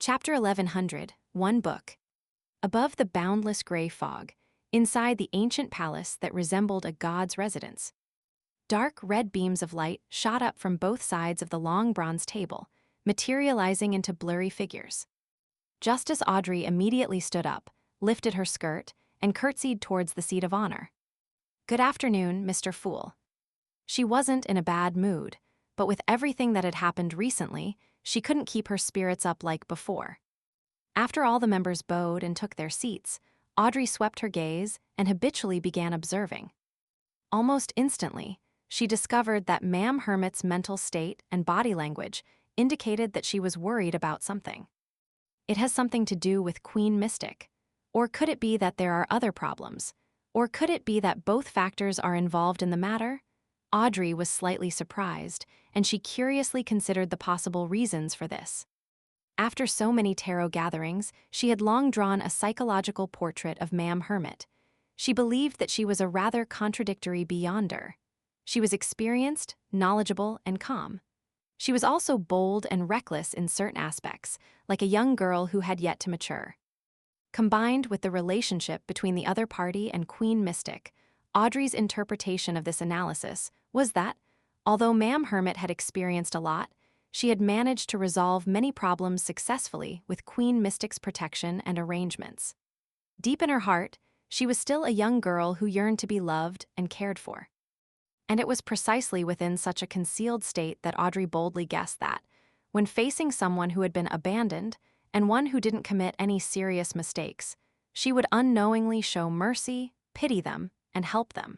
Chapter 1100, One Book. Above the boundless gray fog, inside the ancient palace that resembled a god's residence. Dark red beams of light shot up from both sides of the long bronze table, materializing into blurry figures. Just as Audrey immediately stood up, lifted her skirt, and curtsied towards the seat of honor. "Good afternoon, Mr. Fool." She wasn't in a bad mood, but with everything that had happened recently, she couldn't keep her spirits up like before. After all the members bowed and took their seats, Audrey swept her gaze and habitually began observing. Almost instantly, she discovered that Ma'am Hermit's mental state and body language indicated that she was worried about something. It has something to do with Queen Mystic. Or could it be that there are other problems? Or could it be that both factors are involved in the matter? Audrey was slightly surprised, and she curiously considered the possible reasons for this. After so many tarot gatherings, she had long drawn a psychological portrait of Ma'am Hermit. She believed that she was a rather contradictory beyonder. She was experienced, knowledgeable, and calm. She was also bold and reckless in certain aspects, like a young girl who had yet to mature. Combined with the relationship between the other party and Queen Mystic, Audrey's interpretation of this analysis was that, although Ma'am Hermit had experienced a lot, she had managed to resolve many problems successfully with Queen Mystic's protection and arrangements. Deep in her heart, she was still a young girl who yearned to be loved and cared for. And it was precisely within such a concealed state that Audrey boldly guessed that, when facing someone who had been abandoned and one who didn't commit any serious mistakes, she would unknowingly show mercy, pity them, and help them.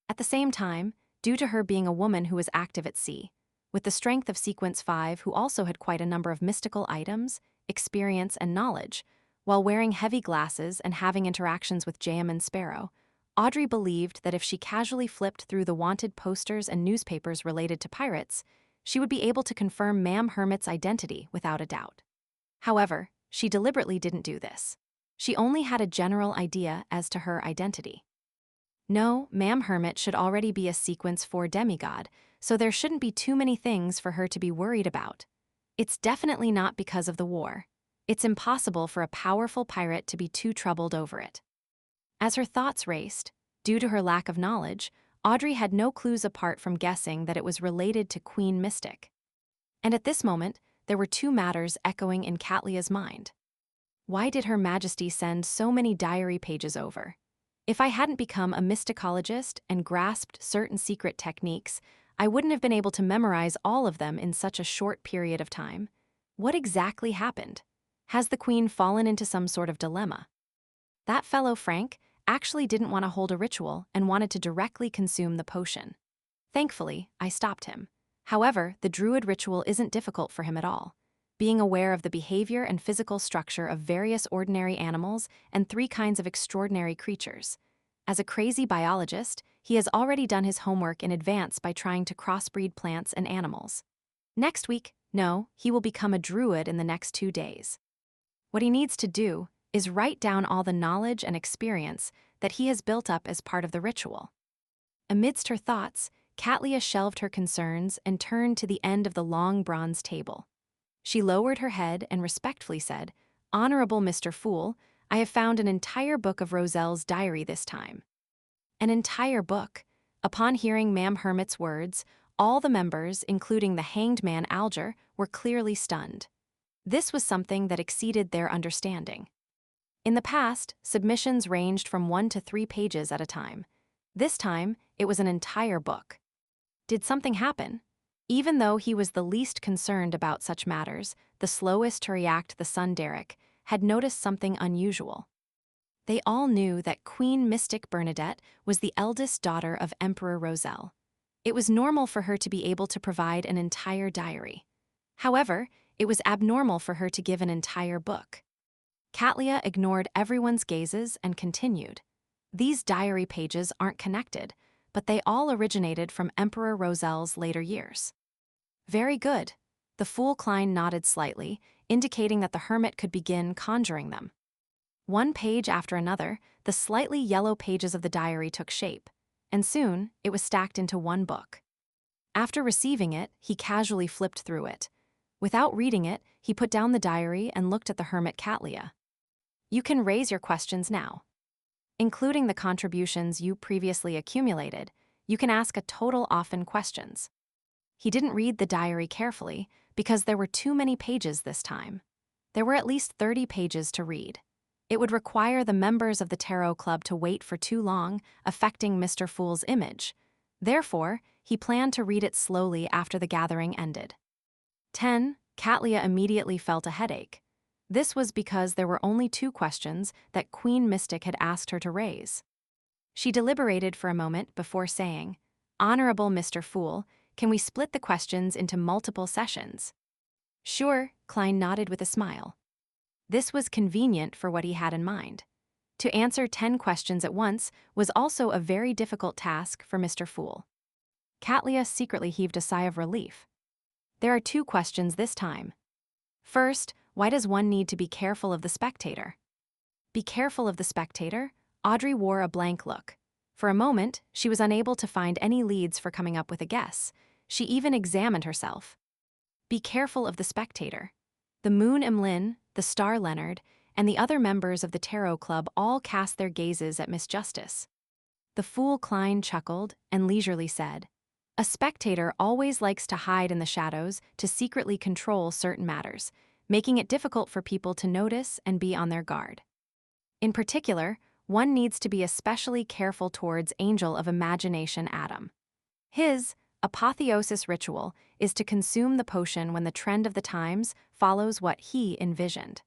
At the same time, due to her being a woman who was active at sea, with the strength of Sequence 5, who also had quite a number of mystical items, experience, and knowledge, while wearing heavy glasses and having interactions with Jam and Sparrow, Audrey believed that if she casually flipped through the wanted posters and newspapers related to pirates, she would be able to confirm Ma'am Hermit's identity without a doubt. However, she deliberately didn't do this. She only had a general idea as to her identity. No, Ma'am Hermit should already be a Sequence 4 demigod, so there shouldn't be too many things for her to be worried about. It's definitely not because of the war. It's impossible for a powerful pirate to be too troubled over it. As her thoughts raced, due to her lack of knowledge, Audrey had no clues apart from guessing that it was related to Queen Mystic. And at this moment, there were two matters echoing in Catlia's mind. Why did Her Majesty send so many diary pages over? If I hadn't become a mysticologist and grasped certain secret techniques, I wouldn't have been able to memorize all of them in such a short period of time. What exactly happened? Has the Queen fallen into some sort of dilemma? That fellow Frank actually didn't want to hold a ritual and wanted to directly consume the potion. Thankfully, I stopped him. However, the druid ritual isn't difficult for him at all. Being aware of the behavior and physical structure of various ordinary animals and 3 kinds of extraordinary creatures. As a crazy biologist, he has already done his homework in advance by trying to crossbreed plants and animals. Next week, he will become a druid in the next 2 days. What he needs to do is write down all the knowledge and experience that he has built up as part of the ritual. Amidst her thoughts, Catlia shelved her concerns and turned to the end of the long bronze table. She lowered her head and respectfully said, "Honorable Mr. Fool, I have found an entire book of Roselle's diary this time." An entire book. Upon hearing Ma'am Hermit's words, all the members, including the hanged man Alger, were clearly stunned. This was something that exceeded their understanding. In the past, submissions ranged from 1 to 3 pages at a time. This time, it was an entire book. Did something happen? Even though he was the least concerned about such matters, the slowest to react, the son Derek, had noticed something unusual. They all knew that Queen Mystic Bernadette was the eldest daughter of Emperor Roselle. It was normal for her to be able to provide an entire diary. However, it was abnormal for her to give an entire book. Catlia ignored everyone's gazes and continued. These diary pages aren't connected, but they all originated from Emperor Roselle's later years. Very good. The Fool Klein nodded slightly, indicating that the hermit could begin conjuring them. One page after another, the slightly yellow pages of the diary took shape, and soon it was stacked into one book. After receiving it, he casually flipped through it. Without reading it, he put down the diary and looked at the hermit Catlia. You can raise your questions now. Including the contributions you previously accumulated, you can ask a total often questions. He didn't read the diary carefully because there were too many pages this time. There were at least 30 pages to read. It would require the members of the Tarot Club to wait for too long, affecting Mr. Fool's image. Therefore, he planned to read it slowly after the gathering ended. 10. Catlia immediately felt a headache. This was because there were only 2 questions that Queen Mystic had asked her to raise. She deliberated for a moment before saying, "Honorable Mr. Fool, can we split the questions into multiple sessions?" "Sure," Klein nodded with a smile. This was convenient for what he had in mind. To answer 10 questions at once was also a very difficult task for Mr. Fool. Catlia secretly heaved a sigh of relief. There are 2 questions this time. First, why does one need to be careful of the spectator? Be careful of the spectator? Audrey wore a blank look. For a moment, she was unable to find any leads for coming up with a guess. She even examined herself. Be careful of the spectator. The Moon Emlyn, the Star Leonard, and the other members of the Tarot Club all cast their gazes at Miss Justice. The Fool Klein chuckled and leisurely said, "A spectator always likes to hide in the shadows to secretly control certain matters, making it difficult for people to notice and be on their guard. In particular, one needs to be especially careful towards Angel of Imagination Adam. His apotheosis ritual is to consume the potion when the trend of the times follows what he envisioned.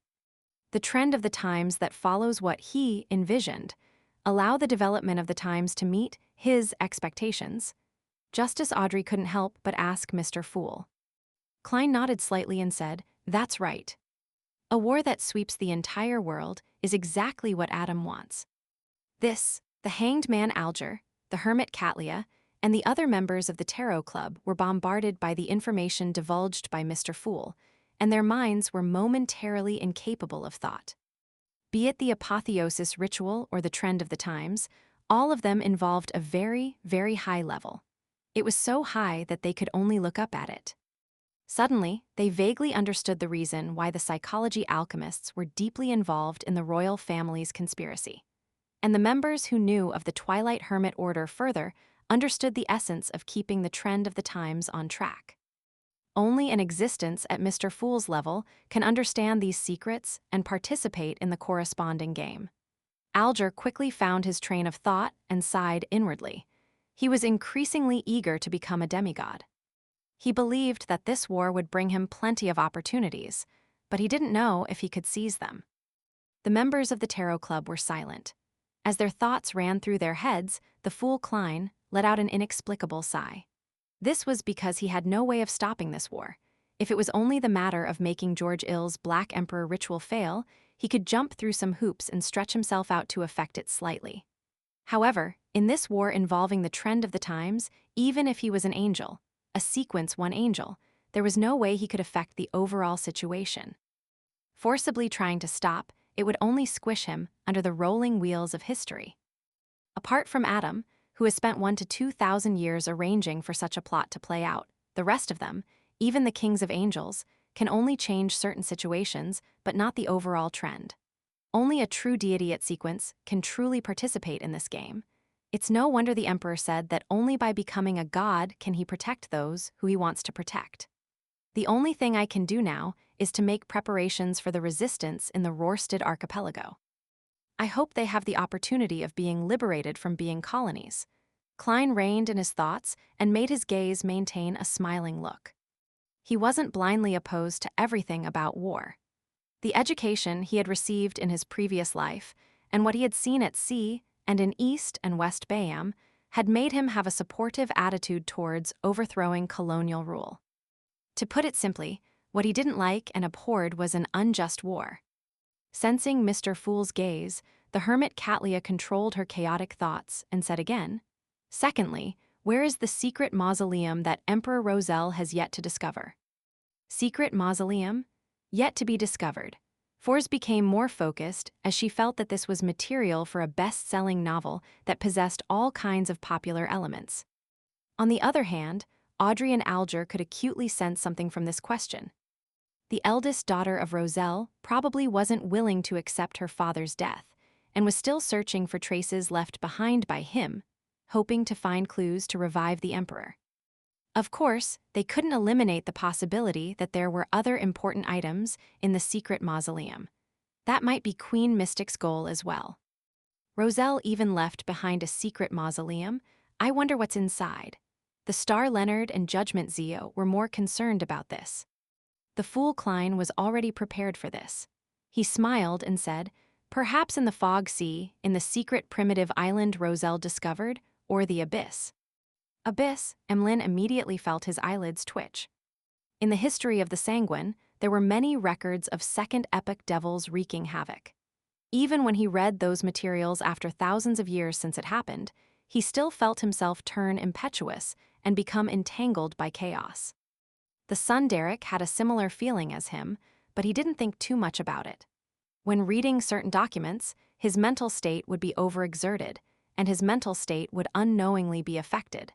The trend of the times that follows what he envisioned allow the development of the times to meet his expectations." Justice Audrey couldn't help but ask Mr. Fool. Klein nodded slightly and said, "That's right. A war that sweeps the entire world is exactly what Adam wants." This, the Hanged Man Alger, the Hermit Catlia, and the other members of the Tarot Club were bombarded by the information divulged by Mr. Fool, and their minds were momentarily incapable of thought. Be it the apotheosis ritual or the trend of the times, all of them involved a very, very high level. It was so high that they could only look up at it. Suddenly, they vaguely understood the reason why the psychology alchemists were deeply involved in the royal family's conspiracy. And the members who knew of the Twilight Hermit Order further understood the essence of keeping the trend of the times on track. Only an existence at Mr. Fool's level can understand these secrets and participate in the corresponding game. Alger quickly found his train of thought and sighed inwardly. He was increasingly eager to become a demigod. He believed that this war would bring him plenty of opportunities, but he didn't know if he could seize them. The members of the Tarot Club were silent. As their thoughts ran through their heads, the Fool Klein let out an inexplicable sigh. This was because he had no way of stopping this war. If it was only the matter of making George Ill's Black Emperor ritual fail, he could jump through some hoops and stretch himself out to affect it slightly. However, in this war involving the trend of the times, even if he was an angel, a sequence one angel, there was no way he could affect the overall situation. Forcibly trying to stop, it would only squish him under the rolling wheels of history. Apart from Adam, who has spent 1,000 to 2,000 years arranging for such a plot to play out, the rest of them, even the kings of angels, can only change certain situations but not the overall trend. Only a true deity at sequence can truly participate in this game. It's no wonder the emperor said that only by becoming a god can he protect those who he wants to protect. The only thing I can do now is to make preparations for the resistance in the Rorstad archipelago. I hope they have the opportunity of being liberated from being colonies. Klein reined in his thoughts and made his gaze maintain a smiling look. He wasn't blindly opposed to everything about war. The education he had received in his previous life and what he had seen at sea and in East and West Bayam had made him have a supportive attitude towards overthrowing colonial rule. To put it simply, what he didn't like and abhorred was an unjust war. Sensing Mr. Fool's gaze, the Hermit Catlia controlled her chaotic thoughts and said again, "Secondly, where is the secret mausoleum that Emperor Roselle has yet to discover?" Secret mausoleum? Yet to be discovered. Fors became more focused as she felt that this was material for a best-selling novel that possessed all kinds of popular elements. On the other hand, Audrey and Alger could acutely sense something from this question. The eldest daughter of Roselle probably wasn't willing to accept her father's death and was still searching for traces left behind by him, hoping to find clues to revive the emperor. Of course, they couldn't eliminate the possibility that there were other important items in the secret mausoleum. That might be Queen Mystic's goal as well. Roselle even left behind a secret mausoleum. I wonder what's inside. The Star Leonard and Judgment Zio were more concerned about this. The Fool Klein was already prepared for this. He smiled and said, "Perhaps in the Fog Sea, in the secret primitive island Roselle discovered, or the Abyss." Abyss, Emlyn immediately felt his eyelids twitch. In the history of the Sanguine, there were many records of Second Epoch devils wreaking havoc. Even when he read those materials after thousands of years since it happened, he still felt himself turn impetuous and become entangled by chaos. The son Derek had a similar feeling as him, but he didn't think too much about it. When reading certain documents, his mental state would be overexerted, and his mental state would unknowingly be affected.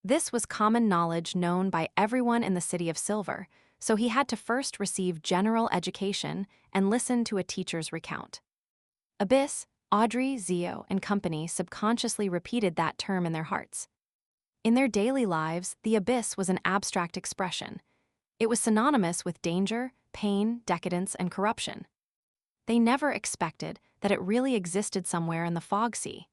This was common knowledge known by everyone in the City of Silver, so he had to first receive general education and listen to a teacher's recount. Abyss, Audrey, Zio, and company subconsciously repeated that term in their hearts. In their daily lives, the abyss was an abstract expression. It was synonymous with danger, pain, decadence, and corruption. They never expected that it really existed somewhere in the Fog Sea.